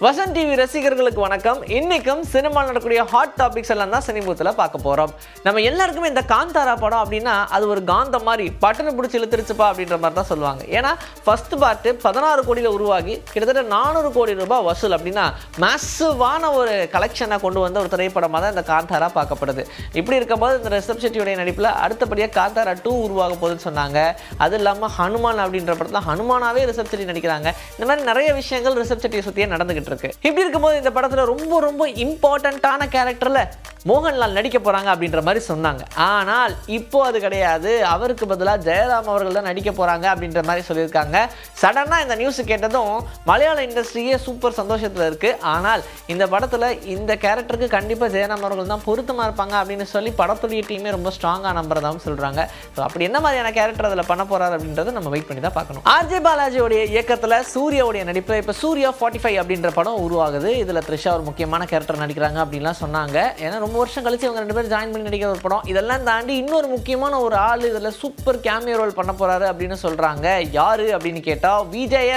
Vasanth TV ரசிகர்களுக்கு வணக்கம். இன்னைக்கும் சினிமாவில் நடக்கக்கூடிய ஹாட் டாபிக்ஸ் எல்லாம் தான் சினிமூத்தில் பார்க்க போகிறோம். நம்ம எல்லாருக்குமே இந்த காந்தாரா படம் அப்படின்னா அது ஒரு காந்தம் மாதிரி பட்டனை பிடிச்சி இழுத்துருச்சுப்பா அப்படின்ற மாதிரி தான் சொல்லுவாங்க. ஏன்னா ஃபர்ஸ்ட் பார்ட்டு 16 கோடியில் உருவாகி கிட்டத்தட்ட 400 கோடி ரூபாய் வசூல் அப்படின்னா மேசிவான ஒரு கலெக்ஷனை கொண்டு வந்த ஒரு திரைப்படமாக தான் இந்த காந்தாரா பார்க்கப்படுது. இப்படி இருக்கும்போது இந்த ரிஷப் ஷெட்டியுடைய நடிப்பில் அடுத்தபடியாக காந்தாரா 2 உருவாக போகுதுன்னு சொன்னாங்க. அது இல்லாமல் ஹனுமான் அப்படின்ற படத்தில் ஹனுமானாவே ரிஷப் ஷெட்டி நடிக்கிறாங்க. இந்த மாதிரி நிறைய விஷயங்கள் ரிஷப் ஷெட்டியை சுற்றியே நடந்துகிட்டு இருக்கு. இப்படி இருக்கும்போது இந்த படத்துல ரொம்ப இம்பார்ட்டன்டான கேரக்டர்ல மோகன்லால் நடிக்க போறாங்க அப்படின்ற மாதிரி சொன்னாங்க. ஆனால் இப்போ அது கிடையாது. அவருக்கு பதிலாக ஜெயராம் அவர்கள் தான் நடிக்க போறாங்க அப்படின்ற மாதிரி சொல்லியிருக்காங்க. சடனா இந்த நியூஸ் கேட்டதும் மலையாள இண்டஸ்ட்ரியே சூப்பர் சந்தோஷத்துல இருக்கு. ஆனால் இந்த படத்துல இந்த கேரக்டருக்கு கண்டிப்பா ஜெயராம் அவர்கள் தான் பொருத்தமா இருப்பாங்க அப்படின்னு சொல்லி படத்துடைய டீமே ரொம்ப ஸ்ட்ராங்கா நம்புறதாகவும் சொல்றாங்க. அப்படி என்ன மாதிரியான கேரக்டர் அதில் பண்ண போறாரு அப்படின்றத நம்ம வெயிட் பண்ணி தான் பார்க்கணும். ஆர்ஜே பாலாஜியோடைய இயக்கத்துல சூர்யாவுடைய நடிப்புல இப்ப சூர்யா 45 அப்படின்ற படம் உருவாகுது. இதுல த்ரிஷா ஒரு முக்கியமான கேரக்டர் நடிக்கிறாங்க அப்படின்லாம் சொன்னாங்க. ஏன்னா ரொம்ப வருஷம் கழிச்சு இவங்க 2 பேரும் ஜாயின் பண்ணி நடிக்கிற ஒரு படம். இதெல்லாம் தாண்டி இன்னொரு முக்கியமான ஒரு ஆள் இதுல சூப்பர் கேமியோ ரோல் பண்ண போறாரு அப்படின்னு சொல்றாங்க. யாரு அப்படின்னு கேட்டா விஜய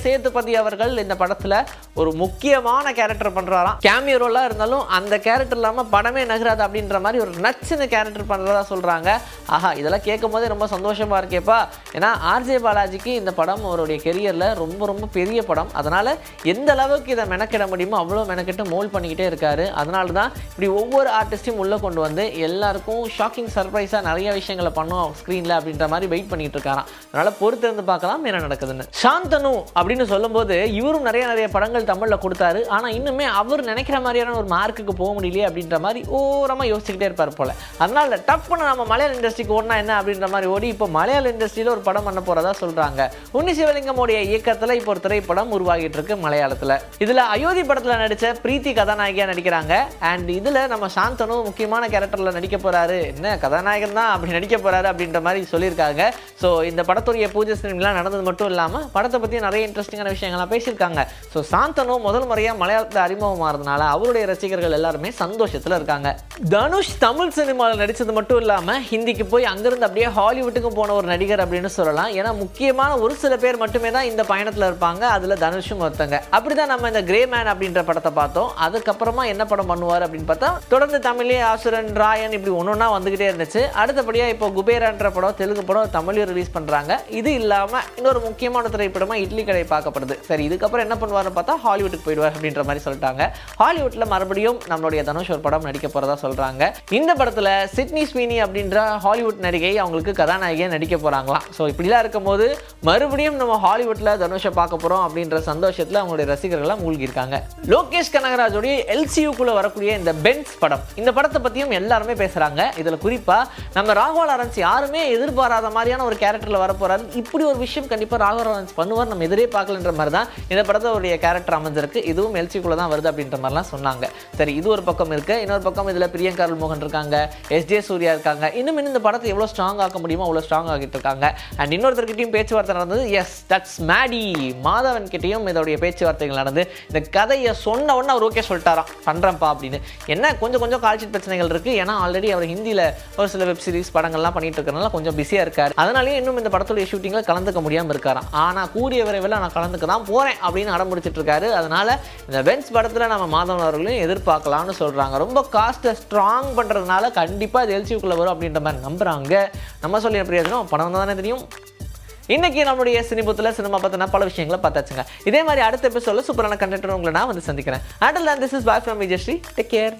சேதுபதி அவர்கள் இந்த படத்துல ஒரு முக்கியமான கேரக்டர் பண்றாராம். கேமியோ ரோலா இருந்தாலும் அந்த கேரக்டர் இல்லாம படமே நகராது அப்படின்ற மாதிரி ஒரு நச்சுன்னு கேரக்டர் பண்றதா சொல்றாங்க. ஆஹா, இதெல்லாம் கேட்கும் போதே ரொம்ப சந்தோஷமா இருக்கேப்பா. ஏன்னா ஆர்ஜே பாலாஜிக்கு இந்த படம் அவருடைய கெரியர்ல ரொம்ப பெரிய படம். அதனால எந்த அளவுக்கு இதை மெனக்கிட முடியுமோ அவ்வளோ மெனக்கிட்டு மோல்ட் பண்ணிக்கிட்டே இருக்காரு. அதனால தான் இப்படி ஒவ்வொரு ஆர்டிஸ்ட்டையும் உள்ளே கொண்டு வந்து எல்லாருக்கும் ஷாக்கிங் சர்ப்ரைஸாக நிறைய விஷயங்களை பண்ணும் ஸ்க்ரீனில் அப்படின்ற மாதிரி வெயிட் பண்ணிட்டு இருக்காராம். அதனால பொறுத்து இருந்து பார்க்கலாம் என்ன நடக்குதுன்னு. சாந்தனு அப்படின்னு சொல்லும்போது இவரும் நிறைய படங்கள் தமிழில் கொடுத்தாரு. ஆனால் இன்னுமே அவர் நினைக்கிற மாதிரியான ஒரு மார்க்குக்கு போக முடியலையே அப்படின்ற மாதிரி ஓரமாக யோசிச்சுக்கிட்டே இருப்பார் போல. அதனால டப்புன்னு நம்ம மலையாள இண்டஸ்ட்ரிக்கு ஓடினா என்ன அப்படின்ற மாதிரி ஓடி இப்போ மலையாள இண்டஸ்ட்ரியில் ஒரு படம் பண்ண போகிறதா சொல்கிறாங்க. உன்னி சிவலிங்கமுடைய இயக்கத்தில் இப்போ ஒரு திரைப்படம் உருவாகிட்டு இருக்கு மலையாளத்தில். இதில் அயோத்தி படத்தில் நடித்த பிரீத்தி கதாநாயகியாக நடிக்கிறாங்க. அண்ட் இதில் நம்ம சாந்தனு முக்கியமான கேரக்டரில் நடிக்க போகிறாரு. என்ன கதாநாயகன் தான் அப்படி நடிக்க போகிறாரு அப்படின்ற மாதிரி சொல்லியிருக்காங்க. ஸோ இந்த படத்துடைய பூஜை சினிமெலாம் நடந்தது மட்டும் இல்லாமல் படத்தை பற்றி நிறைய இன்ட்ரெஸ்டிங்கான விஷயங்கள்லாம் பேசியிருக்காங்க. ஸோ சாந்தனு முதல் முறையாக மலையாளத்தில் அறிமுகமாகிறதுனால அவருடைய ரசிகர்கள் எல்லாருமே சந்தோஷத்தில் இருக்காங்க. தனுஷ் தமிழ் சினிமாவில் நடித்தது மட்டும் இல்லாமல் ஹிந்திக்கு போய் அங்கிருந்து அப்படியே ஹாலிவுட்டுக்கும் போன ஒரு நடிகர் அப்படின்னு சொல்லலாம். ஏன்னா முக்கியமான ஒரு சில பேர் மட்டுமே தான் இந்த பயணத்தில் இருப்பாங்க. அதில் தனுஷும் ஒருத்தங்க. அப்படிதான் நம்ம இந்த கிரே மேன் அப்படின்ற படத்தை பார்த்தோம். அதுக்கப்புறமா என்ன படம் பண்ணுவார் அப்படின்னு பார்த்தா தொடர்ந்து தமிழே ஆசுரன், ராயன் இப்படி ஒன்னொன்னா வந்துகிட்டே இருந்துச்சு. அடுத்தபடியாக இப்போ குபேரான்ற படம் தெலுங்கு படம் தமிழையும் ரிலீஸ் பண்ணுறாங்க. இது இல்லாமல் இன்னொரு முக்கியமான திரைப்படமாக இட்லி கடை பார்க்கப்படுது. சரி, இதுக்கப்புறம் என்ன பண்ணுவார்னு பார்த்தா ஹாலிவுட்டுக்கு போயிடுவார் அப்படின்ற மாதிரி சொல்லிட்டாங்க. ஹாலிவுட்டில் மறுபடியும் நம்மளுடைய தனுஷ் ஒரு படம் நடிக்க போகிறதா சொல்கிறாங்க. இந்த படத்தில் சிட்னி ஸ்வீனி அப்படின்ற ஹாலிவுட் நடிகை அவங்களுக்கு கதாநாயகியாக நடிக்க போகிறாங்களாம். ஸோ இப்படிலாம் இருக்கும்போது மறுபடியும் நம்ம ஹாலிவுட்டில் தனுஷை பார்க்க போகிறோம் அப்படின்ற சந்தோஷத்தில் அவங்களுடைய ரசிகர்கள்லாம் மூழ்கியிருக்காங்க. லோகேஷ் கனகராஜோடைய எல்சியூக்குள்ளே வரக்கூடிய இந்த பென்ஸ் படம், இந்த படத்தை பற்றியும் எல்லாருமே பேசுகிறாங்க. இதில் குறிப்பாக நம்ம ராகவா லாரன்ஸ் யாருமே எதிர்பாராத மாதிரியான ஒரு கேரக்டரில் வரப்போறாரு. இப்படி ஒரு விஷயம் கண்டிப்பாக ராகவா லாரன்ஸ் பண்ணுவார், நம்ம எதிரே பார்க்கலன்ற மாதிரி தான் இந்த படத்தோடைய கேரக்டர் அமைஞ்சிருக்கு. இதுவும் எல்சிக்குள்ளே தான் வருது அப்படின்ற மாதிரிலாம் சொன்னாங்க. சரி, இது ஒரு பக்கம் இருக்குது. இன்னொரு பக்கம் இதில் பிரியங்கா மோகன் இருக்காங்க, எஸ்ஜே சூர்யா இருக்காங்க. இன்னும் இந்த படத்தை எவ்வளோ ஸ்ட்ராங் ஆக்க முடியுமோ அவ்வளோ ஸ்ட்ராங் ஆகிட்டு இருக்காங்க. அண்ட் இன்னொருத்தர்கிட்டையும் பேச்சுவார்த்தை நடந்தது. எஸ், தட்ஸ் மேடி மாதவன் கிட்டையும் இதோடைய பேச்சுவார்த்தைகள் நடந்து இந்த கதையை சொன்ன உடனே அவர் ஓகே சொல்லிட்டாராம், பண்ணுறேன்ப்பா அப்படின்னு. என்ன கொஞ்சம் கால்ஷீட் பிரச்சனைகள் இருக்குது. ஏன்னா ஆல்ரெடி அவர் ஹிந்தியில் ஒரு சில வெப் சீரிஸ் படங்கள்லாம் பண்ணிட்டு இருக்கிறனால கொஞ்சம் பிஸியாக இருக்கார். அதனாலேயே இன்னும் இந்த படத்துடைய ஷூட்டிங்கில் கலந்துக்க முடியாமல் இருக்காராம். ஆனால் கூடிய விரைவில் நான் கலந்துக்க தான் போகிறேன் அப்படின்னு அடம்பிடிச்சிட்டு இருக்காரு. அதனால இந்த பென்ஸ் படத்தில் நம்ம மாதவன் அவர்களையும் எதிர்பார்க்கலாம்னு சொல்கிறாங்க. ரொம்ப காஸ்ட்டை ஸ்ட்ராங் பண்ணுறதுனால கண்டிப்பாக இது எல்சிக்குள்ளே வரும் அப்படின்ற மாதிரி நம்புகிறாங்க. நம்ம சொல்லிய பிரயோஜனம் படம் தானே தெரியும். இன்னைக்கு நம்மளுடைய சினிபுத்தில் சினிமா பற்றின பல விஷயங்களை பார்த்தாச்சுங்க. இதே மாதிரி அடுத்த எபிசோடில் சூப்பரான கண்டென்ட் உங்களை நான் வந்து சந்திக்கிறேன். Until then, this is bye from Vijayashree. Take care.